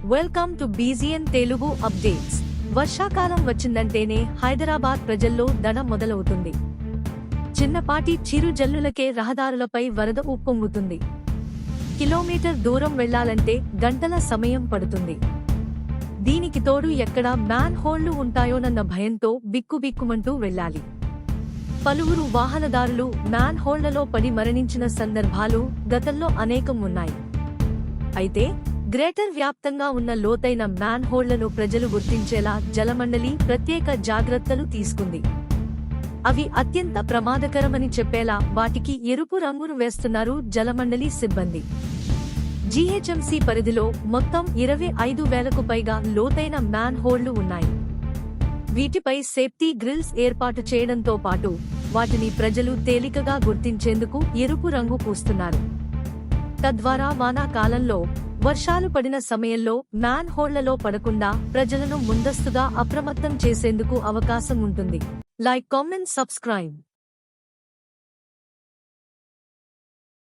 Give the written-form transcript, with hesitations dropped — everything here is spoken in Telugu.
Welcome to బీజీఎన్ Telugu updates. వర్షాకాలం వచ్చిందంటేనే హైదరాబాద్ ప్రజల్లో దడ మొదలవుతుంది. చిన్నపాటి చిరు జల్లులకే రహదారులపై వరద ఉప్పొంగుతుంది. కిలోమీటర్ దూరం వెళ్లాలంటే గంటల సమయం పడుతుంది. దీనికి తోడు ఎక్కడ మ్యాన్ హోళ్లు ఉంటాయోనన్న భయంతో బిక్కుబిక్కుమంటూ వెళ్లాలి. పలువురు వాహనదారులు మ్యాన్ హోళ్లలో పడి మరణించిన సందర్భాలు గతంలో అనేకం ఉన్నాయి. అయితే గ్రేటర్ వ్యాప్తంగా ఉన్న లోతైన మ్యాన్ హోళ్లను ప్రజలు గుర్తించేలా జలమండలి ప్రత్యేక జాగ్రత్తలు తీసుకుంది. అవి అత్యంత ప్రమాదకరమని చెప్పేలా వాటికి ఎరుపు రంగును వేస్తున్నారు జలమండలి సిబ్బంది. జీహెచ్ఎంసీ పరిధిలో మొత్తం 25,000కు పైగా లోతైన మ్యాన్ హోళ్లు ఉన్నాయి. వీటిపై సేఫ్టీ గ్రిల్స్ ఏర్పాటు చేయడంతో పాటు వాటిని ప్రజలు తేలికగా గుర్తించేందుకు ఎరుపు రంగు పూస్తున్నారు. తద్వారా వానాకాలంలో వర్షాలు పడిన సమయంలో మ్యాన్ హోళ్లలో పడకుండా ప్రజలను ముందస్తుగా అప్రమత్తం చేసేందుకు అవకాశం ఉంటుంది. Like, comment, subscribe.